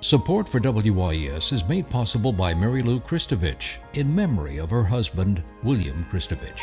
Support for WYES is made possible by Mary Lou Kristovich in memory of her husband, William Kristovich.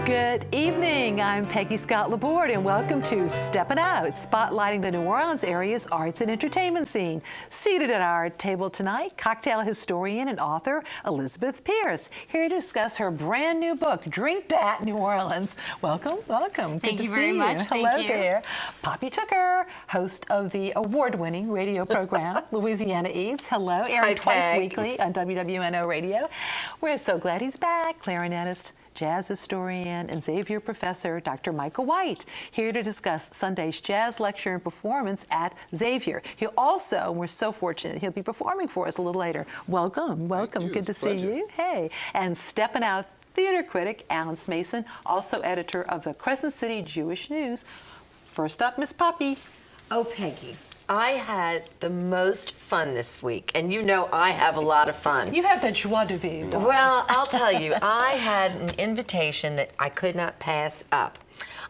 Good evening, I'm Peggy Scott Laborde and welcome to Steppin Out, spotlighting the New Orleans area's arts and entertainment scene. Seated at our table tonight, cocktail historian and author Elizabeth Pierce, here to discuss her brand new book, Drink That New Orleans. Welcome, welcome. Thank Good you to very see much. you. Thank Hello you. there. Poppy Tucker, host of the award-winning radio program, Louisiana Eats. Hello, airing twice weekly on WWNO Radio. We're so glad he's back. Clarinetist, jazz historian, and Xavier professor, Dr. Michael White, here to discuss Sunday's jazz lecture and performance at Xavier. He'll also, we're so fortunate, he'll be performing for us a little later. Welcome, welcome. Good to see you. Hey, and Steppin Out theater critic Alan Mason, also editor of the Crescent City Jewish News. First up, Miss Poppy. Oh, Peggy, I had the most fun this week, and you know I have a lot of fun. You have the joie de vivre, darling. Well, I'll tell you, I had an invitation that I could not pass up.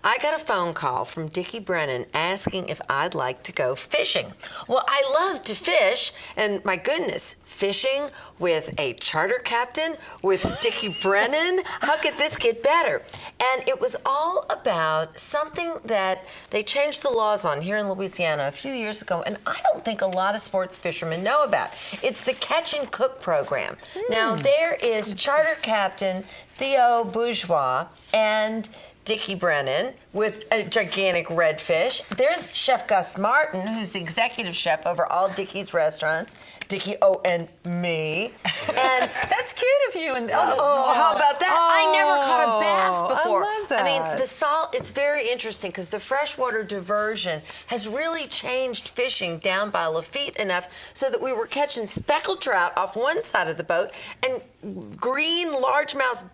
I got a phone call from Dickie Brennan asking if I'd like to go fishing. Well, I love to fish, and my goodness, fishing with a charter captain, with Dickie Brennan, how could this get better? And it was all about something that they changed the laws on here in Louisiana a few years ago, and I don't think a lot of sports fishermen know about. It's the Catch and Cook program. Now, there is charter captain Theo Bourgeois and Dickie Brennan with a gigantic redfish. There's Chef Gus Martin, who's the executive chef over all Dickie's restaurants. Dickie, oh, and me. And that's cute of you. And how about that? I never caught a bass before. I love that. I mean, the salt, it's very interesting because the freshwater diversion has really changed fishing down by Lafitte enough so that we were catching speckled trout off one side of the boat and green largemouth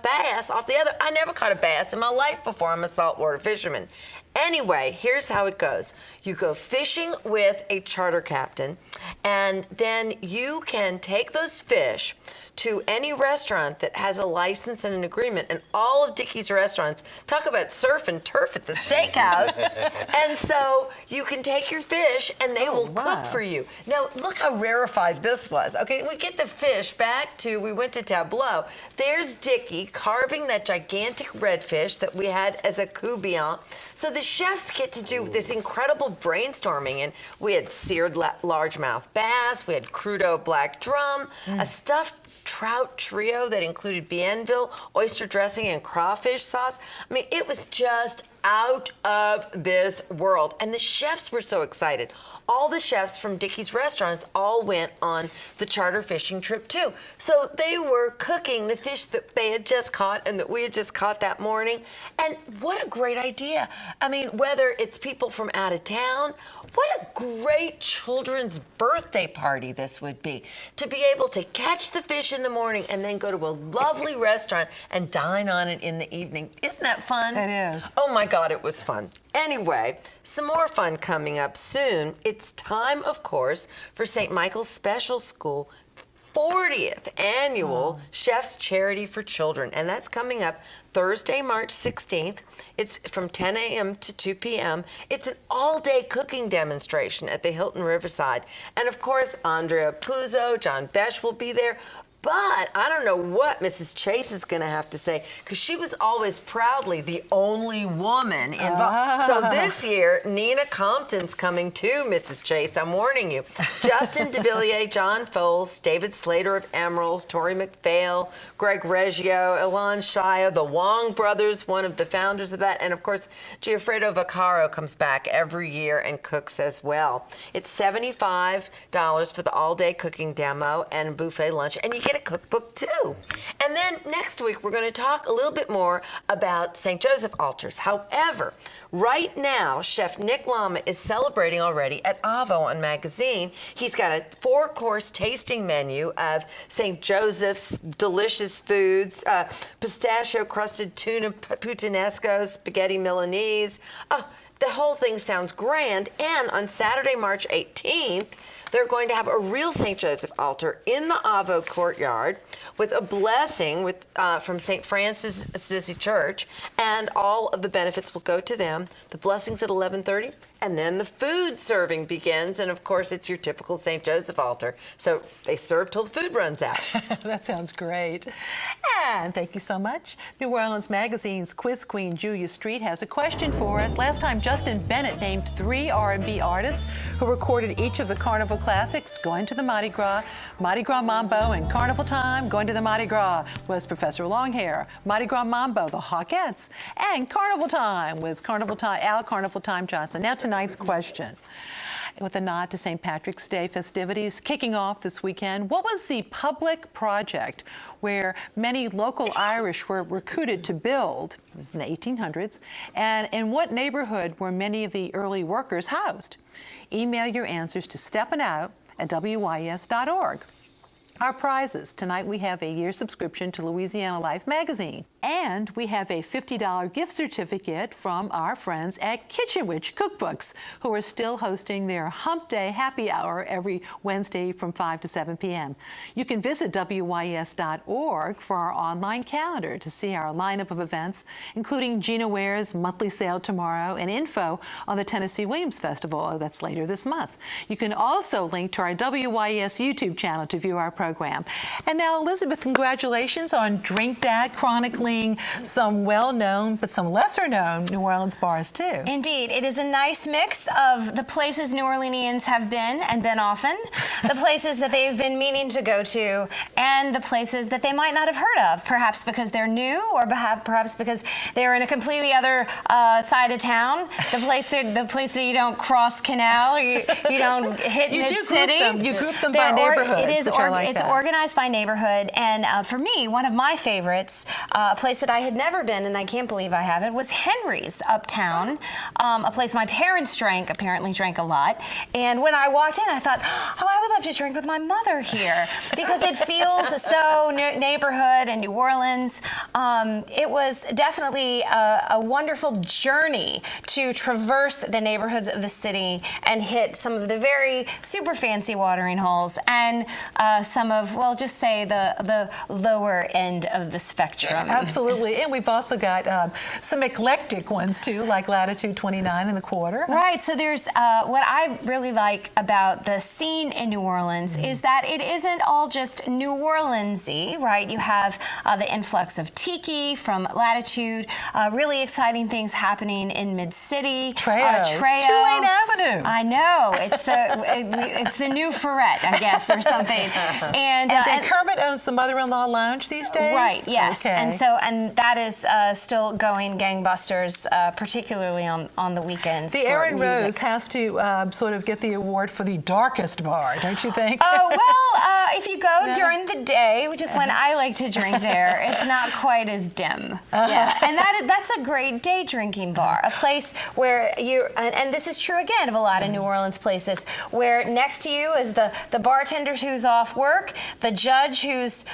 bass off the other. I never caught a bass in my life before. I'm a saltwater fisherman. Anyway, here's how it goes. You go fishing with a charter captain, and then you can take those fish to any restaurant that has a license and an agreement. And all of Dickie's restaurants, talk about surf and turf at the steakhouse. And so you can take your fish and they will cook for you. Now, look how rarefied this was. Okay, we get the fish back to, we went to Tableau. There's Dickie carving that gigantic redfish that we had as a coubillon. So the chefs get to do this incredible brainstorming, and we had seared largemouth bass, we had crudo black drum, a stuffed trout trio that included Bienville, oyster dressing, and crawfish sauce. I mean, it was just out of this world. And the chefs were so excited. All the chefs from Dickie's restaurants all went on the charter fishing trip too. So they were cooking the fish that they had just caught and that we had just caught that morning. And what a great idea. I mean, whether it's people from out of town, what a great children's birthday party this would be. To be able to catch the fish in the morning and then go to a lovely restaurant and dine on it in the evening. Isn't that fun? It is. Oh my God, it was fun. Anyway, some more fun coming up soon. It's time, of course, for St. Michael's Special School 40th annual Chef's Charity for Children, and that's coming up Thursday, March 16th. It's from 10 a.m. to 2 p.m. It's an all-day cooking demonstration at the Hilton Riverside. And of course, Andrea Puzo, John Besh will be there. But I don't know what Mrs. Chase is going to have to say, because she was always proudly the only woman involved. So this year, Nina Compton's coming too, Mrs. Chase. I'm warning you. Justin DeVilliers, John Foles, David Slater of Emeralds, Tori McPhail, Greg Reggio, Ilan Shia, the Wong brothers, one of the founders of that. And of course, Gianfredo Vaccaro comes back every year and cooks as well. It's $75 for the all-day cooking demo and buffet lunch. And you get get a cookbook too. And then next week, we're going to talk a little bit more about St. Joseph altars. However, right now, Chef Nick Lama is celebrating already at Avo on Magazine. He's got a 4-course tasting menu of St. Joseph's delicious foods, pistachio-crusted tuna puttanesco, spaghetti Milanese. The whole thing sounds grand. And on Saturday, March 18th, they're going to have a real St. Joseph altar in the Avo courtyard with a blessing from St. Francis Assisi Church, and all of the benefits will go to them. The blessing's at 11:30, and then the food serving begins, and of course, it's your typical St. Joseph altar. So they serve till the food runs out. That sounds great. And thank you so much. New Orleans Magazine's quiz queen, Julia Street, has a question for us. Last time, Justin Bennett named 3 R&B artists who recorded each of the Carnival classics, Going to the Mardi Gras Mambo, and Carnival Time, Going to the Mardi Gras was Professor Longhair, Mardi Gras Mambo, the Hawkettes, and Carnival Time was Al Carnival Time Johnson. Now tonight's question. With a nod to St. Patrick's Day festivities kicking off this weekend, what was the public project where many local Irish were recruited to build? It was in the 1800s. And in what neighborhood were many of the early workers housed? Email your answers to steppinout@wys.org. Our prizes. Tonight we have a year subscription to Louisiana Life magazine. And we have a $50 gift certificate from our friends at Kitchen Witch Cookbooks, who are still hosting their Hump Day Happy Hour every Wednesday from 5 to 7 p.m. You can visit WYS.org for our online calendar to see our lineup of events, including Gina Ware's monthly sale tomorrow and info on the Tennessee Williams Festival that's later this month. You can also link to our WYS YouTube channel to view our program. And now, Elizabeth, congratulations on Drink Dad chronicling some well-known but some lesser-known New Orleans bars too. Indeed. It is a nice mix of the places New Orleanians have been, and been often, the places that they've been meaning to go to, and the places that they might not have heard of, perhaps because they're new, or perhaps because they're in a completely other side of town, the place that you don't cross canal, you don't hit mid-city. You group them by neighborhoods, which I like. It's organized by neighborhood, and for me, one of my favorites, a place that I had never been, and I can't believe I haven't, was Henry's uptown, a place my parents apparently drank a lot. And when I walked in, I thought, oh, I would love to drink with my mother here, because it feels so neighborhood and New Orleans. It was definitely a wonderful journey to traverse the neighborhoods of the city and hit some of the very super fancy watering holes and some of, well, just say the lower end of the spectrum. Absolutely. And we've also got some eclectic ones too, like Latitude 29 and the Quarter. Right. So there's what I really like about the scene in New Orleans is that it isn't all just New Orleans-y, right? You have the influx of tiki from Latitude, really exciting things happening in Mid-City. Treo. Tulane Avenue. I know. It's the new Ferret, I guess, or something. And then Kermit owns the Mother-in-Law Lounge these days? Right, yes. Okay. And that is still going gangbusters, particularly on the weekends. The Aaron Rose has to sort of get the award for the darkest bar, don't you think? Oh, well, if you go during the day, which is when I like to drink there, it's not quite as dim. Yeah. And that's a great day drinking bar, a place where and this is true again of a lot of New Orleans places, where next to you is the bartender who's off work, the judge who's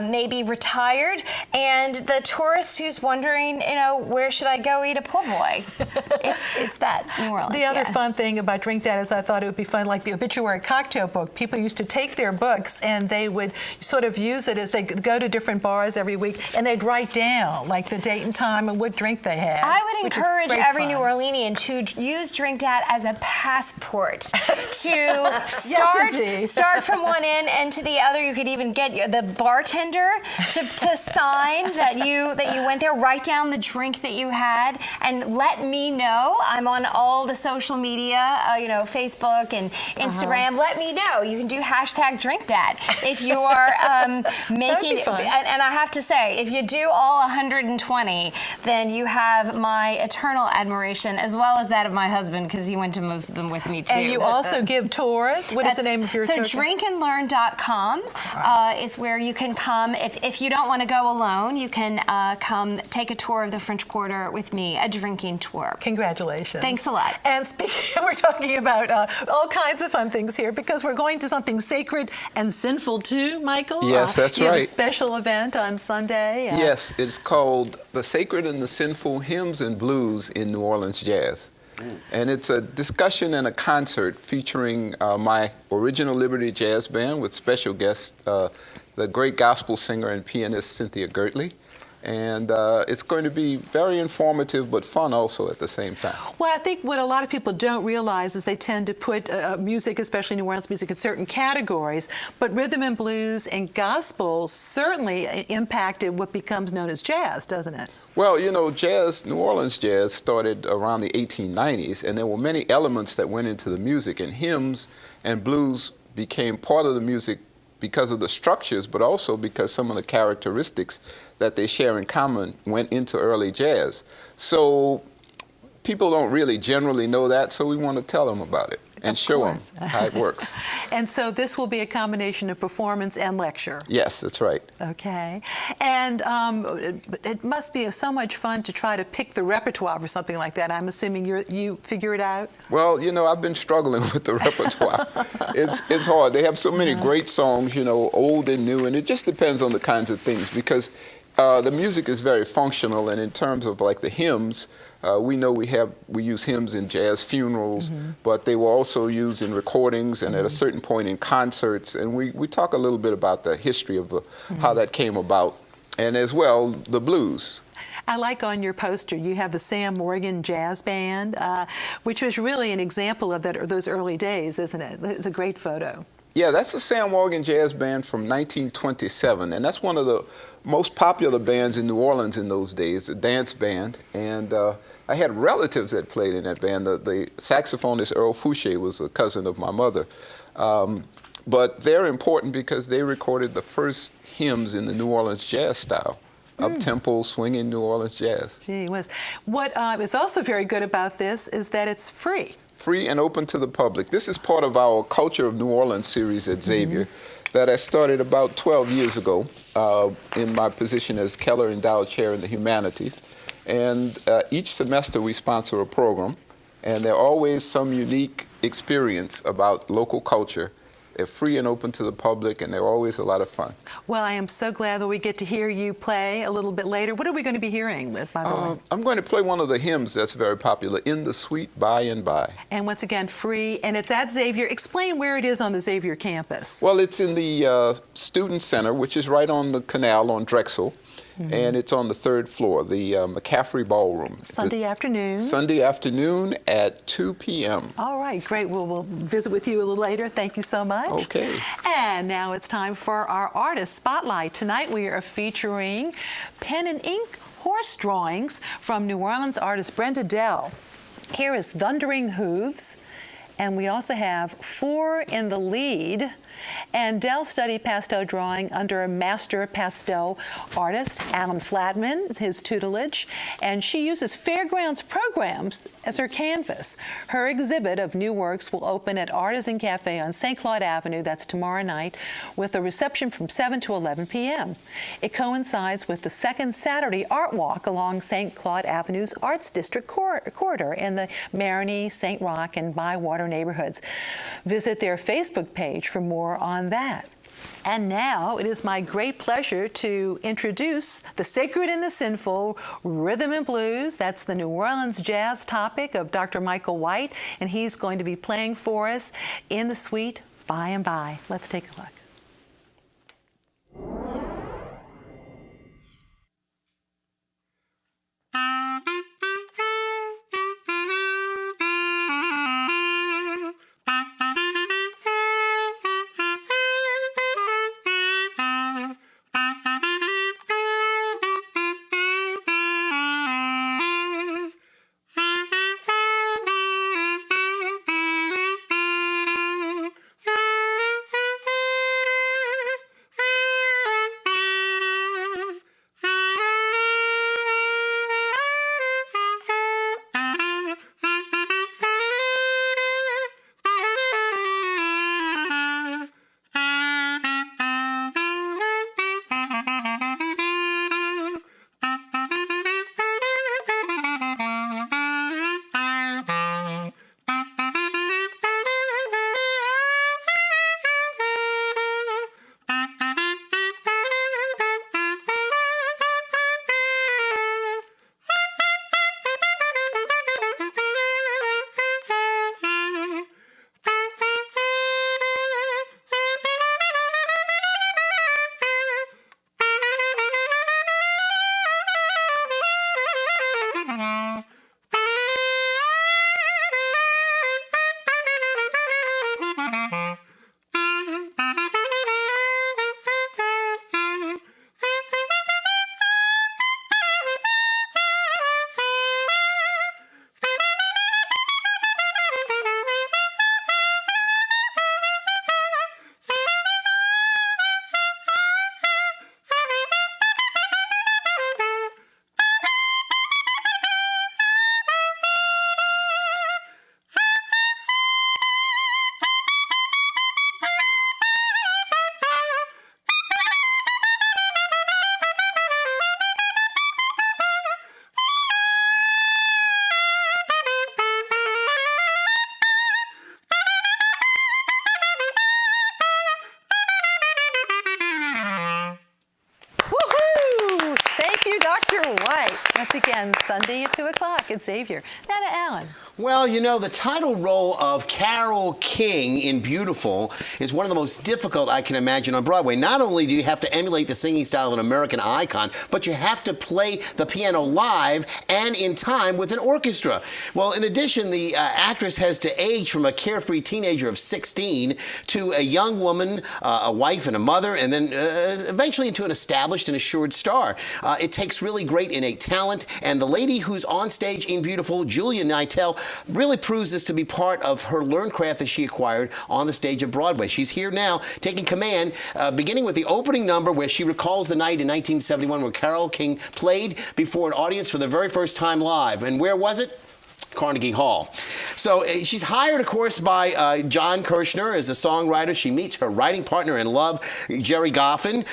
maybe retired, and the tourist who's wondering, where should I go eat a po' boy? It's that New Orleans. The other fun thing about Drink Dad is I thought it would be fun, like the obituary cocktail book. People used to take their books and they would sort of use it as they go to different bars every week, and they'd write down like the date and time and what drink they had. I would encourage every New Orleanian to use Drink Dad as a passport to start from one end and to the other. You could even get the bar bartender to sign that you went there. Write down the drink that you had and let me know. I'm on all the social media, Facebook and Instagram. Let me know. You can do #DrinkDad if you are making. And I have to say, if you do all 120, then you have my eternal admiration as well as that of my husband, because he went to most of them with me too. And you also give tours. What is the name of your tour? So drinkandlearn.com is where you can come. If you don't want to go alone, you can come take a tour of the French Quarter with me, a drinking tour. Congratulations. Thanks a lot. And speaking, we're talking about all kinds of fun things here because we're going to something sacred and sinful too, Michael. Yes, that's you right. have a special event on Sunday. Yes, it's called The Sacred and the Sinful Hymns and Blues in New Orleans Jazz. And it's a discussion and a concert featuring my original Liberty Jazz Band with special guests, the great gospel singer and pianist Cynthia Gertley. And it's going to be very informative but fun also at the same time. Well, I think what a lot of people don't realize is they tend to put music, especially New Orleans music, in certain categories. But rhythm and blues and gospel certainly impacted what becomes known as jazz, doesn't it? Well, jazz, New Orleans jazz started around the 1890s, and there were many elements that went into the music, and hymns and blues became part of the music because of the structures, but also because some of the characteristics that they share in common went into early jazz. So people don't really generally know that, so we want to tell them about it and show them how it works. And so this will be a combination of performance and lecture. Yes, that's right. Okay. And it must be so much fun to try to pick the repertoire for something like that. I'm assuming you figure it out? Well, I've been struggling with the repertoire. It's hard. They have so many great songs, old and new, and it just depends on the kinds of things because the music is very functional, and in terms of like the hymns, we know we use hymns in jazz funerals, but they were also used in recordings and at a certain point in concerts. And we talk a little bit about the history of how that came about, and as well the blues. I like on your poster you have the Sam Morgan Jazz Band, which was really an example of those early days, isn't it? It's a great photo. Yeah, that's the Sam Morgan Jazz Band from 1927, and that's one of the most popular bands in New Orleans in those days, a dance band. And I had relatives that played in that band. The saxophonist Earl Fouché was a cousin of my mother. But they're important because they recorded the first hymns in the New Orleans jazz style. Up-tempo, swinging New Orleans jazz. Gee whiz. What is also very good about this is that it's free. Free and open to the public. This is part of our Culture of New Orleans series at Xavier that I started about 12 years ago in my position as Keller Endowed Chair in the Humanities. And each semester we sponsor a program, and there's always some unique experience about local culture. They're free and open to the public, and they're always a lot of fun. Well, I am so glad that we get to hear you play a little bit later. What are we going to be hearing, by the way? I'm going to play one of the hymns that's very popular, In the Sweet By and By. And once again, free, and it's at Xavier. Explain where it is on the Xavier campus. Well, it's in the Student Center, which is right on the canal on Drexel. And it's on the 3rd floor, the McCaffrey Ballroom. Sunday afternoon. Sunday afternoon at 2 p.m. All right, great. We'll visit with you a little later. Thank you so much. Okay. And now it's time for our Artist Spotlight. Tonight we are featuring pen and ink horse drawings from New Orleans artist Brenda Dell. Here is Thundering Hooves. And we also have 4 in the lead. And Dell studied pastel drawing under a master pastel artist, Alan Flatman, his tutelage, and she uses Fairgrounds programs as her canvas. Her exhibit of new works will open at Artisan Cafe on St. Claude Avenue, that's tomorrow night, with a reception from 7 to 11 p.m. It coincides with the second Saturday Art Walk along St. Claude Avenue's Arts District corridor in the Marigny, St. Roch, and Bywater neighborhoods. Visit their Facebook page for more on that. And now it is my great pleasure to introduce the sacred and the sinful rhythm and blues. That's the New Orleans jazz topic of Dr. Michael White, and he's going to be playing for us in the suite By and By. Let's take a look. once again, Sunday at 2 o'clock at Xavier. Nana Allen. Well, you know, the title role of Carole King in Beautiful is one of the most difficult I can imagine on Broadway. Not only do you have to emulate the singing style of an American icon, but you have to play the piano live and in time with an orchestra. Well, in addition, the actress has to age from a carefree teenager of 16 to a young woman, a wife and a mother, and then eventually into an established and assured star. It takes really great innate talent, and the lady who's on stage in Beautiful, Julia Nightel, really proves this to be part of her learned craft that she acquired on the stage of Broadway. She's here now taking command, beginning with the opening number where she recalls the night in 1971 where Carole King played before an audience for the very first time live. And where was it? Carnegie Hall. So she's hired, of course, by John Kirshner as a songwriter. She meets her writing partner in love, Jerry Goffin.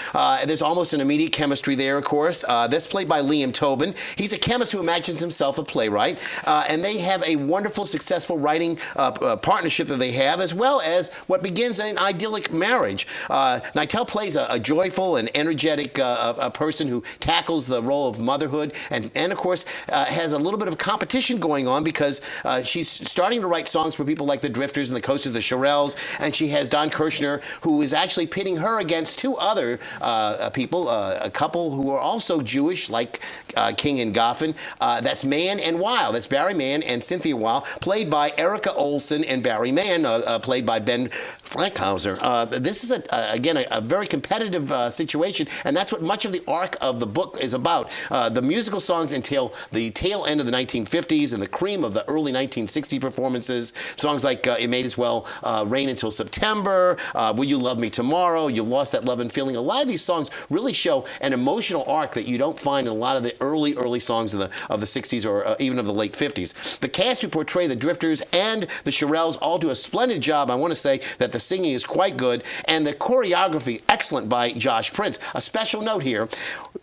There's almost an immediate chemistry there, of course. That's played by Liam Tobin. He's a chemist who imagines himself a playwright. And they have a wonderful, successful writing partnership that they have, as well as what begins an idyllic marriage. Nightel plays a joyful and energetic a person who tackles the role of motherhood and of course, has a little bit of competition going on because she's starting to write songs for people like the Drifters and the Coasters, the Shirelles, and she has Don Kirshner, who is actually pitting her against two other people, a couple who are also Jewish, like King and Goffin. That's Mann and Weil. That's Barry Mann and Cynthia Weil, played by Erica Olson and Barry Mann, played by Ben Frankhauser. This is, again, a very competitive situation, and that's what much of the arc of the book is about. The musical songs entail the tail end of the 1950s and the cream of the early 1960 performances. Songs like It May As Well Rain Until September, Will You Love Me Tomorrow, You've Lost That Love and Feeling. A lot of these songs really show an emotional arc that you don't find in a lot of the early songs of the 60s or even of the late 50s. The cast who portray the Drifters and the Shirelles all do a splendid job. I want to say that the singing is quite good and the choreography excellent by Josh Prince. A special note here,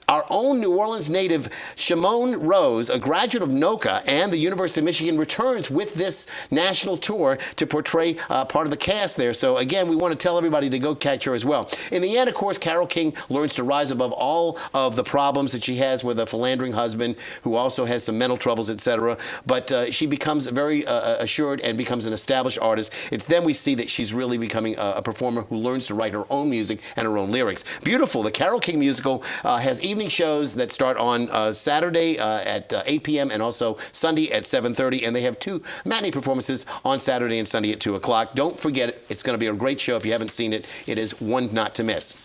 our own New Orleans native Shimon Rose, a graduate of NOCA and the University of Michigan, returns with this national tour to portray part of the cast there. So again, we want to tell everybody to go catch her as well. In the end, of course, Carole King learns to rise above all of the problems that she has with a philandering husband who also has some mental troubles, etc. But she becomes very assured and becomes an established artist. It's then we see that she's really becoming a performer who learns to write her own music and her own lyrics. Beautiful. The Carole King musical has evening shows that start on Saturday at 8 p.m. and also Sunday at 7:30, and they have two matinee performances on Saturday and Sunday at 2 o'clock. Don't forget it. It's going to be a great show. If you haven't seen it, it is one not to miss.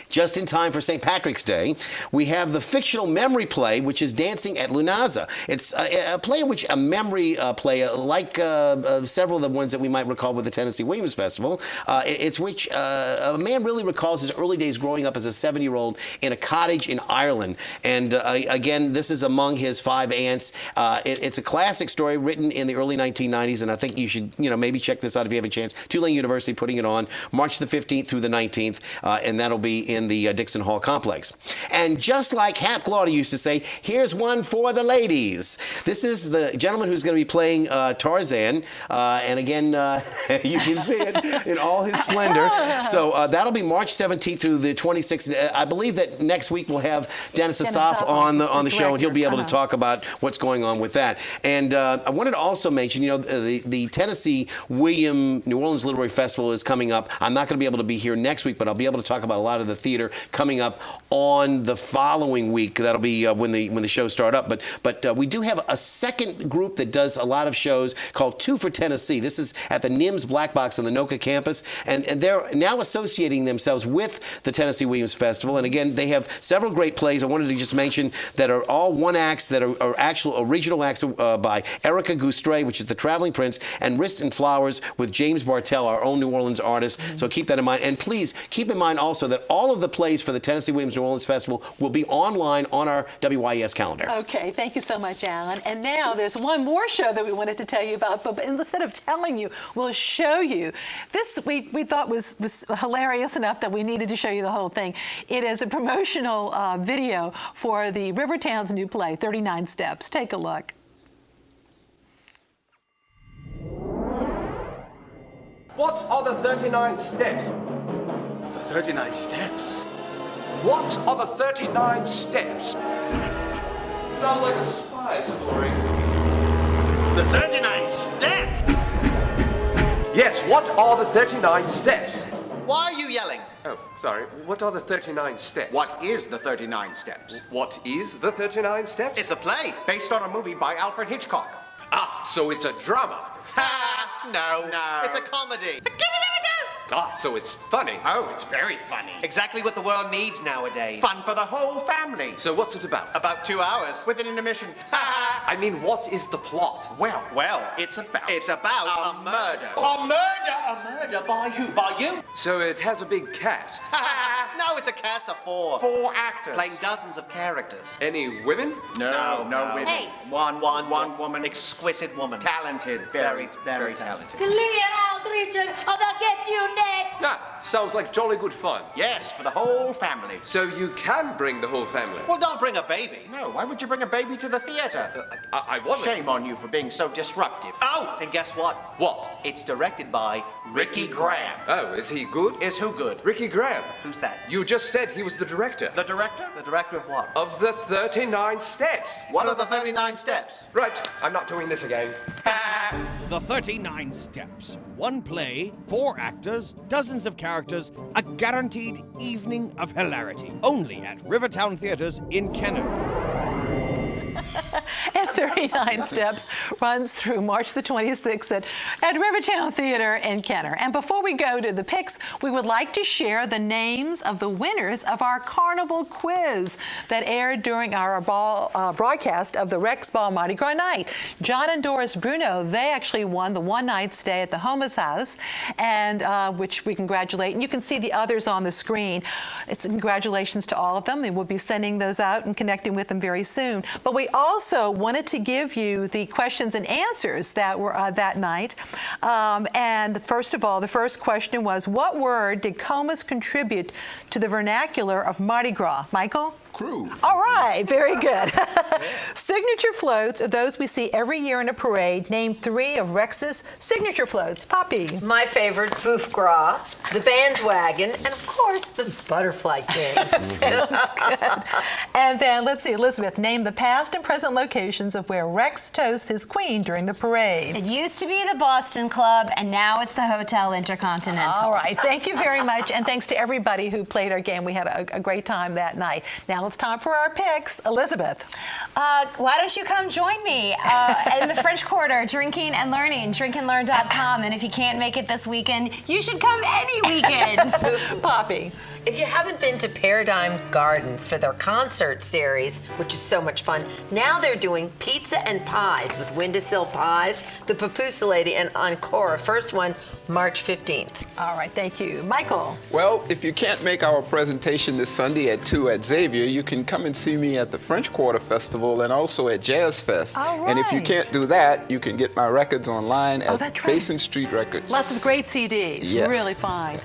Just in time for St. Patrick's Day, we have the fictional memory play, which is Dancing at Lunaza. It's a play in which a memory play, like several of the ones that we might recall with the Tennessee Williams Festival, it's which a man really recalls his early days growing up as a 7-year-old in a cottage in Ireland. And again, this is among his 5 aunts. It's a classic story written in the early 1990s, and I think you should, maybe check this out if you have a chance. Tulane University putting it on March the 15th through the 19th, and that'll be in the Dixon Hall complex. And just like Hap Glaude used to say, here's one for the ladies. This is the gentleman who's going to be playing Tarzan, and again, you can see it in all his splendor. So that'll be March 17th through the 26th. I believe that next week we'll have Dennis Asaf on the show, and he'll be able to talk about what's going on with that. And I wanted to also mention, the Tennessee William New Orleans Literary Festival is coming up. I'm not going to be able to be here next week, but I'll be able to talk about a lot of the theater coming up on the following week. That'll be when the shows start up. But we do have a second group that does a lot of shows called Two for Tennessee. This is at the NIMS Black Box on the NOCA campus, and they're now associating themselves with the Tennessee Williams Festival. And again, they have several great plays. I wanted to just mention that are all one acts that are actual original acts by Erica Goustray, which is the Traveling Prince, and Wrists and Flowers with James Bartell, our own New Orleans artist. So keep that in mind. And please keep in mind also that all of the plays for the Tennessee Williams New Orleans Festival will be online on our WYES calendar. Okay, thank you so much, Alan. And now there's one more show that we wanted to tell you about, but instead of telling you, we'll show you. This we thought was hilarious enough that we needed to show you the whole thing. It is a promotional video for the Rivertown's new play, 39 Steps. Take a look. What are the 39 steps? The 39 steps? What are the 39 steps? Sounds like a spy story. The 39 steps! Yes, what are the 39 steps? Why are you yelling? Oh, sorry. What are the 39 steps? What is the 39 steps? What is the 39 steps? It's a play based on a movie by Alfred Hitchcock. Ah, so it's a drama. Ha! No. It's a comedy. Ah, so it's funny. Oh, it's very funny. Exactly what the world needs nowadays. Fun for the whole family. So what's it about? About 2 hours with an intermission. I mean, what is the plot? Well, it's about a murder. A murder by who? By you? So it has a big cast. No, it's a cast of 4. 4 actors. Playing dozens of characters. Any women? No women. Hey. One woman. Exquisite woman. Talented. Very talented. Clear out, Richard, or they'll get you next. Ah, sounds like jolly good fun. Yes, for the whole family. So you can bring the whole family? Well, don't bring a baby. No, why would you bring a baby to the theater? I wasn't. Shame on you for being so disruptive. Oh, and guess what? What? It's directed by Ricky Graham. Oh, is he good? Is who good? Ricky Graham. Who's that? You just said he was the director. The director? The director of what? Of the 39 steps. What are the 39 steps? Right, I'm not doing this again. The 39 Steps. One play, 4 actors, dozens of characters, a guaranteed evening of hilarity. Only at Rivertown Theatres in Kenner. And 39 Steps runs through March the 26th at Rivertown Theater in Kenner. And before we go to the picks, we would like to share the names of the winners of our Carnival quiz that aired during our broadcast of the Rex Ball Mardi Gras night. John and Doris Bruno, they actually won the one-night stay at the Homa's house, and which we congratulate. And you can see the others on the screen. It's congratulations to all of them. They will be sending those out and connecting with them very soon. But we also wanted to give you the questions and answers that were that night. And first of all, the first question was, what word did Comas contribute to the vernacular of Mardi Gras? Michael? Crew. All right, very good. Signature floats are those we see every year in a parade. Name 3 of Rex's signature floats. Poppy. My favorite, Bouffe Gras, the bandwagon, and of course, the Butterfly King. Sounds good. And then let's see, Elizabeth, name the past and present locations of where Rex toasts his queen during the parade. It used to be the Boston Club, and now it's the Hotel Intercontinental. All right, thank you very much, and thanks to everybody who played our game. We had a great time that night. Now it's time for our picks. Elizabeth. Why don't you come join me in the French Quarter, drinking and learning, drinkandlearn.com. And if you can't make it this weekend, you should come any weekend. Poppy. If you haven't been to Paradigm Gardens for their concert series, which is so much fun, now they're doing pizza and pies with Windowsill Pies, the Papusa Lady, and Encore. First one, March 15th. All right, thank you. Michael. Well, if you can't make our presentation this Sunday at 2 at Xavier, you can come and see me at the French Quarter Festival and also at Jazz Fest. All And if you right. can't do that, you can get my records online at that's right. Basin Street Records. Lots of great CDs. Yes. Really fine.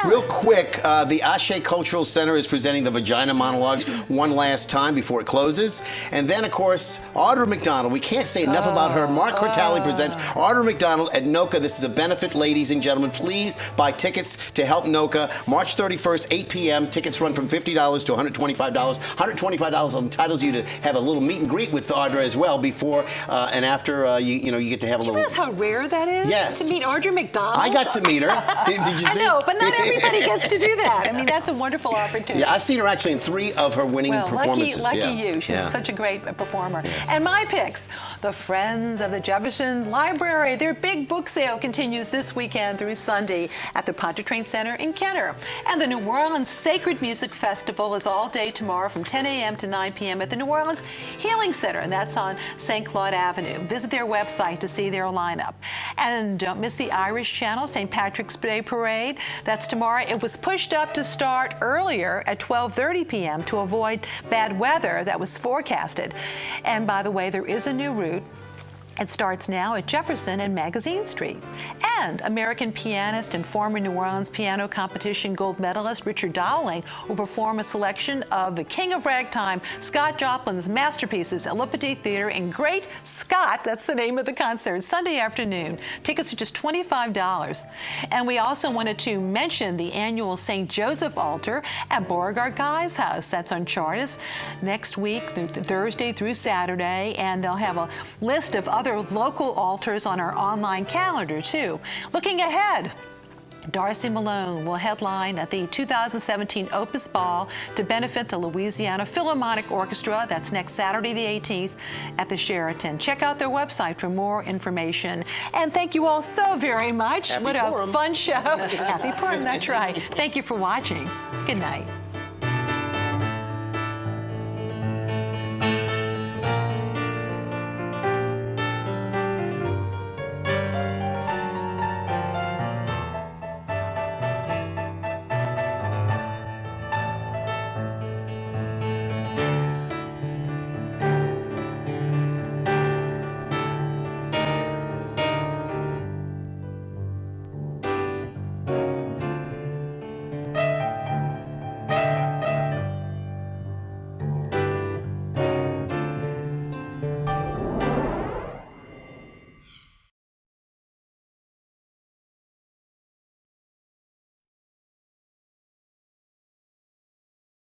Real quick, the Ashe Cultural Center is presenting the Vagina Monologues one last time before it closes. And then, of course, Audra McDonald. We can't say enough about her. Mark Cortali presents Audra McDonald at NOCA. This is a benefit, ladies and gentlemen. Please buy tickets to help NOCA. March 31st, 8 p.m. Tickets run from $50 to $125. $125 entitles you to have a little meet and greet with Audra as well before and after you get to have a Do you little... realize how rare that is? Yes. To meet Audra McDonald? I got to meet her. Did you see? I know, but not everybody gets to do that. I mean, that's a wonderful opportunity. Yeah, I've seen her actually in 3 of her winning performances. Lucky yeah. you. She's Yeah. such a great performer. And my picks, the Friends of the Jefferson Library. Their big book sale continues this weekend through Sunday at the Pontchartrain Center in Kenner. And the New Orleans Sacred Music Festival is all day tomorrow from 10 a.m. to 9 p.m. at the New Orleans Healing Center, and that's on St. Claude Avenue. Visit their website to see their lineup. And don't miss the Irish Channel St. Patrick's Day Parade. That's tomorrow. It was pushed up to start earlier at 12:30 p.m. to avoid bad weather that was forecasted. And by the way, there is a new route It starts now at Jefferson and Magazine Street. And American pianist and former New Orleans piano competition gold medalist Richard Dowling will perform a selection of the King of Ragtime, Scott Joplin's masterpieces at Le Petit Theater in Great Scott. That's the name of the concert, Sunday afternoon. Tickets are just $25. And we also wanted to mention the annual St. Joseph altar at Beauregard Guy's house. That's on Chartist next week, through Thursday through Saturday. And they'll have a list of other local altars on our online calendar, too. Looking ahead, Darcy Malone will headline at the 2017 Opus Ball to benefit the Louisiana Philharmonic Orchestra. That's next Saturday, the 18th, at the Sheraton. Check out their website for more information. And thank you all so very much. Happy what a Purim. fun show. Happy Purim, that's right. Thank you for watching. Good night.